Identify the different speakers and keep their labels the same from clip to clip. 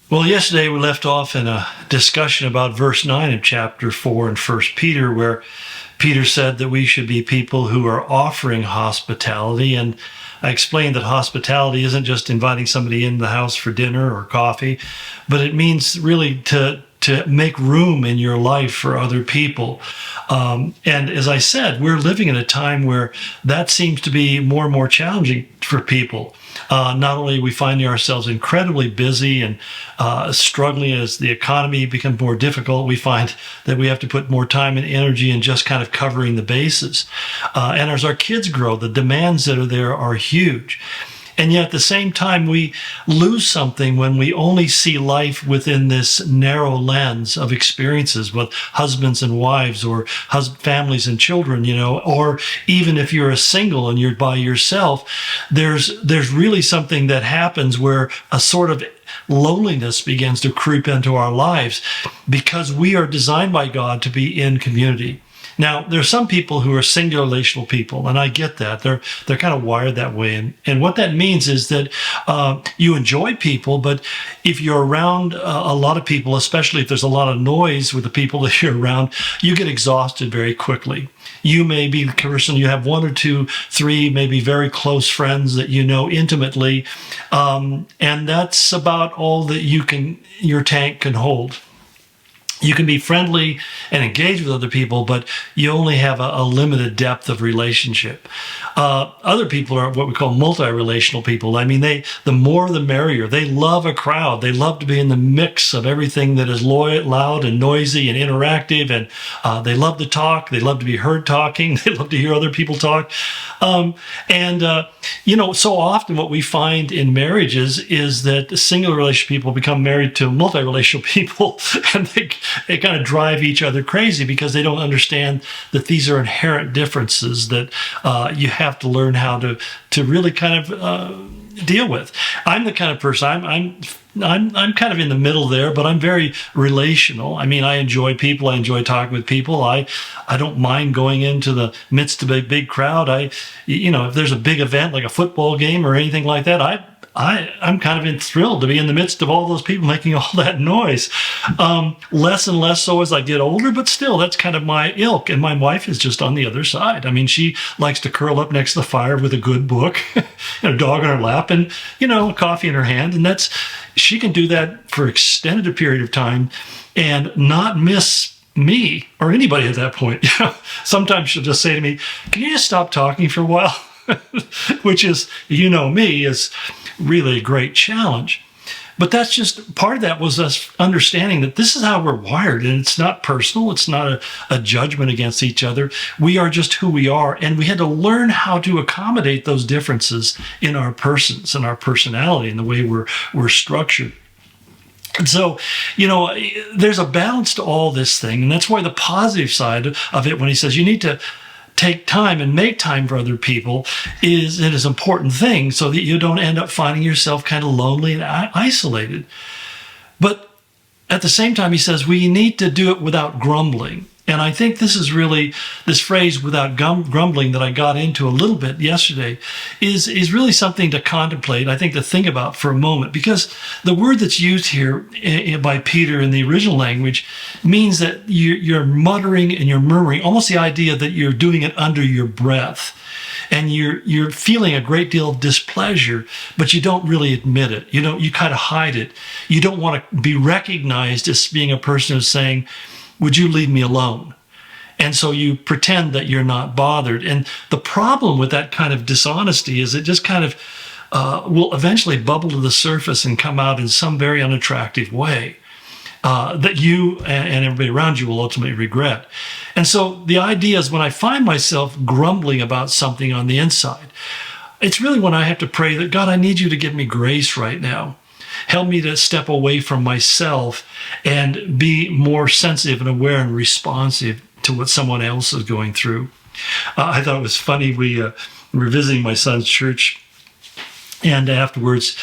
Speaker 1: Well, yesterday we left off in a discussion about verse 9 of chapter 4 in First Peter, where Peter said that we should be people who are offering hospitality. And I explained that hospitality isn't just inviting somebody in the house for dinner or coffee, but it means really to make room in your life for other people. And as I said, we're living in a time where that seems to be more and more challenging for people. Not only are we finding ourselves incredibly busy and struggling as the economy becomes more difficult, we find that we have to put more time and energy in just kind of covering the bases. And as our kids grow, the demands that are there are huge. And yet at the same time, we lose something when we only see life within this narrow lens of experiences with husbands and wives or families and children, or even if you're a single and you're by yourself, there's really something that happens where a sort of loneliness begins to creep into our lives because we are designed by God to be in community. Now, there are some people who are singular relational people, and I get that. They're kind of wired that way. And what that means is that you enjoy people, but if you're around a lot of people, especially if there's a lot of noise with the people that you're around, you get exhausted very quickly. You may be the person, you have one or two, three, maybe very close friends that you know intimately, and that's about all that your tank can hold. You can be friendly and engage with other people, but you only have a limited depth of relationship. Other people are what we call multi-relational people. I mean, the more the merrier. They love a crowd. They love to be in the mix of everything that is loud and noisy and interactive, and they love to talk. They love to be heard talking. They love to hear other people talk. So often what we find in marriages is that the single relationship people become married to multi-relational people, and they kind of drive each other crazy because they don't understand that these are inherent differences that you have to learn how to really kind of deal with. I'm the kind of person, I'm kind of in the middle there, but I'm very relational. I mean, I enjoy people. I enjoy talking with people. I don't mind going into the midst of a big crowd. If there's a big event like a football game or anything like that, I'm kind of thrilled to be in the midst of all those people making all that noise. Less and less so as I get older, but still, that's kind of my ilk. And my wife is just on the other side. I mean, she likes to curl up next to the fire with a good book, and a dog on her lap, and coffee in her hand, and she can do that for extended period of time and not miss me or anybody at that point. Sometimes she'll just say to me, "Can you just stop talking for a while?" Which is, me, is really a great challenge. But that's just part of that was us understanding that this is how we're wired, and it's not personal. It's not a judgment against each other. We are just who we are, and we had to learn how to accommodate those differences in our persons and our personality and the way we're structured. And so, there's a balance to all this thing, and that's why the positive side of it, when he says you need to take time and make time for other people, is an important thing so that you don't end up finding yourself kind of lonely and isolated. But at the same time, he says we need to do it without grumbling. And I think this is really, this phrase without grumbling that I got into a little bit yesterday is really something to contemplate, I think to think about for a moment, because the word that's used here by Peter in the original language means that you're muttering and you're murmuring, almost the idea that you're doing it under your breath. And you're feeling a great deal of displeasure, but you don't really admit it. You kind of hide it. You don't want to be recognized as being a person who's saying, "Would you leave me alone?" And so you pretend that you're not bothered. And the problem with that kind of dishonesty is it just kind of will eventually bubble to the surface and come out in some very unattractive way that you and everybody around you will ultimately regret. And so the idea is when I find myself grumbling about something on the inside, it's really when I have to pray that, God, I need you to give me grace right now. Help me to step away from myself and be more sensitive and aware and responsive to what someone else is going through. I thought it was funny. We were visiting my son's church, and afterwards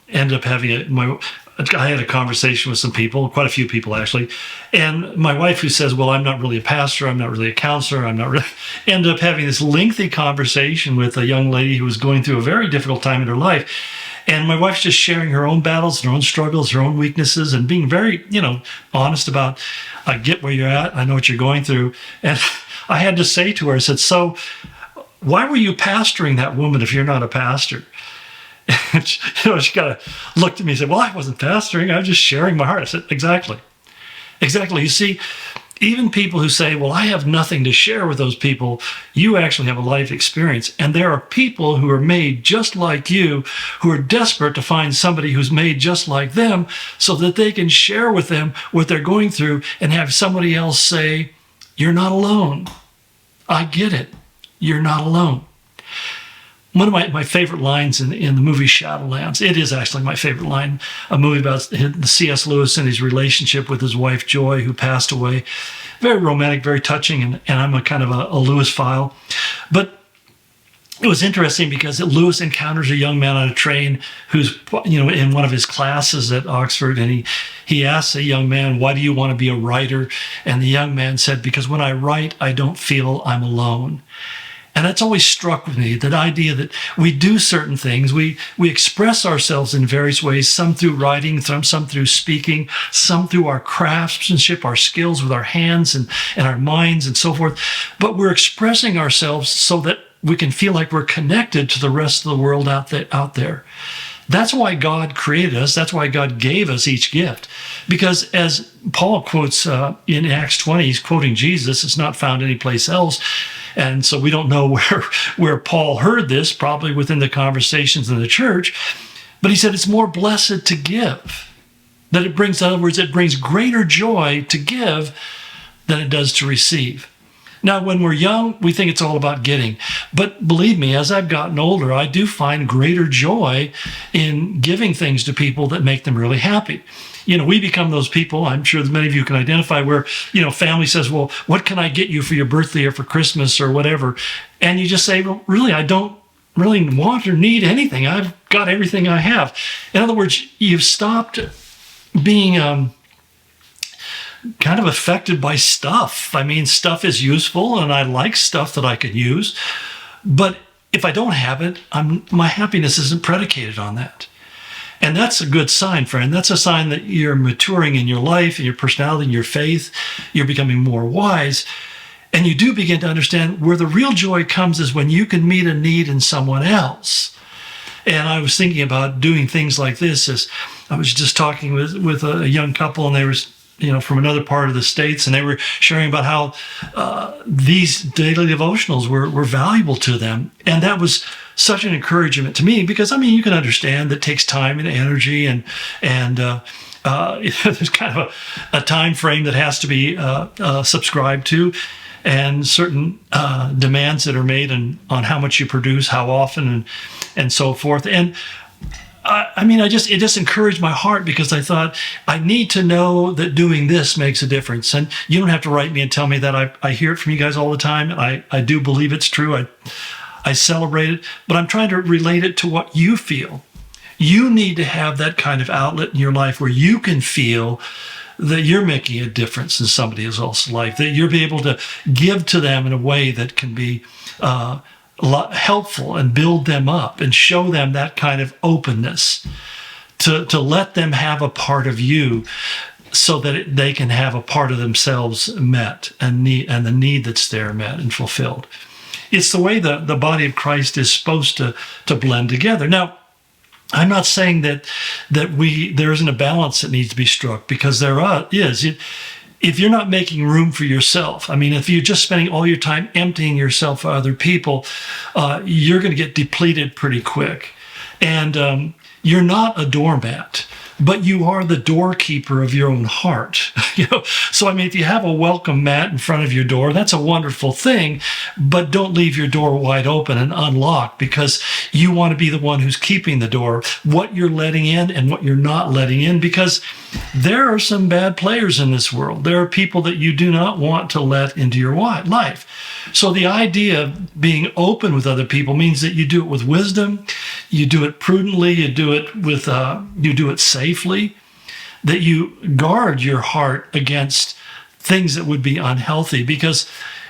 Speaker 1: ended up having I had a conversation with some people, quite a few people actually, and my wife, who says, "Well, I'm not really a pastor, I'm not really a counselor, ended up having this lengthy conversation with a young lady who was going through a very difficult time in her life. And my wife's just sharing her own battles, her own struggles, her own weaknesses, and being very, honest about, I get where you're at. I know what you're going through. And I had to say to her, I said, so why were you pastoring that woman if you're not a pastor? And she kind of looked at me and said, well, I wasn't pastoring. I was just sharing my heart. I said, exactly. You see, even people who say, well, I have nothing to share with those people, you actually have a life experience. And there are people who are made just like you, who are desperate to find somebody who's made just like them so that they can share with them what they're going through and have somebody else say, you're not alone. I get it. You're not alone. One of my favorite lines in the movie Shadowlands, it is actually my favorite line, a movie about C.S. Lewis and his relationship with his wife, Joy, who passed away. Very romantic, very touching, and I'm a kind of a Lewis-phile. But it was interesting because Lewis encounters a young man on a train who's, in one of his classes at Oxford, and he asks a young man, why do you want to be a writer? And the young man said, because when I write, I don't feel I'm alone. And that's always struck with me, that idea that we do certain things, we express ourselves in various ways, some through writing, some through speaking, some through our craftsmanship, our skills with our hands and our minds and so forth. But we're expressing ourselves so that we can feel like we're connected to the rest of the world out there. That's why God created us. That's why God gave us each gift. Because as Paul quotes in Acts 20, he's quoting Jesus. It's not found anyplace else. And so we don't know where Paul heard this, probably within the conversations in the church. But he said it's more blessed to give. That it brings, in other words, it brings greater joy to give than it does to receive. Now, when we're young, we think it's all about getting. But believe me, as I've gotten older, I do find greater joy in giving things to people that make them really happy. We become those people, I'm sure that many of you can identify, where, family says, well, what can I get you for your birthday or for Christmas or whatever? And you just say, well, really, I don't really want or need anything. I've got everything I have. In other words, you've stopped being kind of affected by stuff. I mean, stuff is useful and I like stuff that I could use. But if I don't have it, my happiness isn't predicated on that. And that's a good sign, friend. That's a sign that you're maturing in your life, in your personality, in your faith. You're becoming more wise. And you do begin to understand where the real joy comes is when you can meet a need in someone else. And I was thinking about doing things like this as I was just talking with a young couple, and they were from another part of the States, and they were sharing about how these daily devotionals were valuable to them. And that was such an encouragement to me because, you can understand that it takes time and energy and there's kind of a time frame that has to be subscribed to, and certain demands that are made on how much you produce, how often, and so forth. And it just encouraged my heart because I thought, I need to know that doing this makes a difference. And you don't have to write me and tell me that. I hear it from you guys all the time. I do believe it's true. I celebrate it, but I'm trying to relate it to what you feel. You need to have that kind of outlet in your life where you can feel that you're making a difference in somebody else's life, that you'll be able to give to them in a way that can be helpful and build them up and show them that kind of openness to let them have a part of you so that they can have a part of themselves met and the need that's there met and fulfilled. It's the way the body of Christ is supposed to blend together. Now, I'm not saying that there isn't a balance that needs to be struck, because there is. If you're not making room for yourself, if you're just spending all your time emptying yourself for other people, you're going to get depleted pretty quick. And you're not a doormat, but you are the doorkeeper of your own heart. So if you have a welcome mat in front of your door, that's a wonderful thing, but don't leave your door wide open and unlocked, because you want to be the one who's keeping the door, what you're letting in and what you're not letting in, because there are some bad players in this world. There are people that you do not want to let into your life. So the idea of being open with other people means that you do it with wisdom, you do it prudently, you do it safely, that you guard your heart against things that would be unhealthy. Because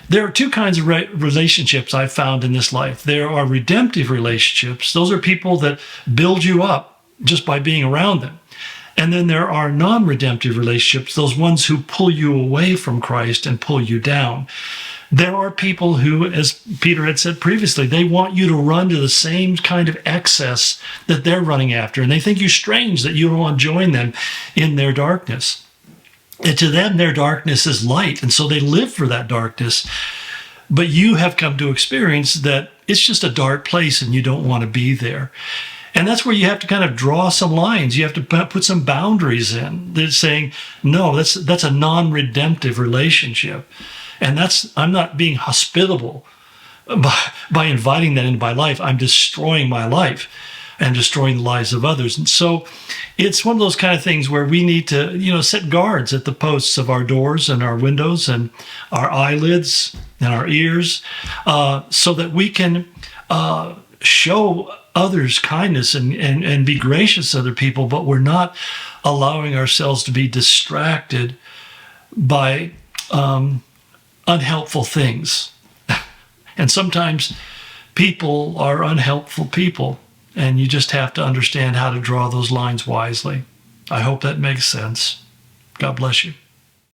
Speaker 1: there are two kinds of relationships I've found in this life. There are redemptive relationships. Those are people that build you up just by being around them. And then there are non-redemptive relationships, those ones who pull you away from Christ and pull you down. There are people who, as Peter had said previously, they want you to run to the same kind of excess that they're running after. And they think you strange that you don't want to join them in their darkness. And to them, their darkness is light. And so they live for that darkness. But you have come to experience that it's just a dark place and you don't want to be there. And that's where you have to kind of draw some lines. You have to put some boundaries in. They're saying, no, that's a non-redemptive relationship. And I'm not being hospitable by inviting that into my life. I'm destroying my life and destroying the lives of others. And so it's one of those kind of things where we need to, set guards at the posts of our doors and our windows and our eyelids and our ears, so that we can show others kindness and be gracious to other people, but we're not allowing ourselves to be distracted by unhelpful things. And sometimes people are unhelpful people, and you just have to understand how to draw those lines wisely. I hope that makes sense. God bless you.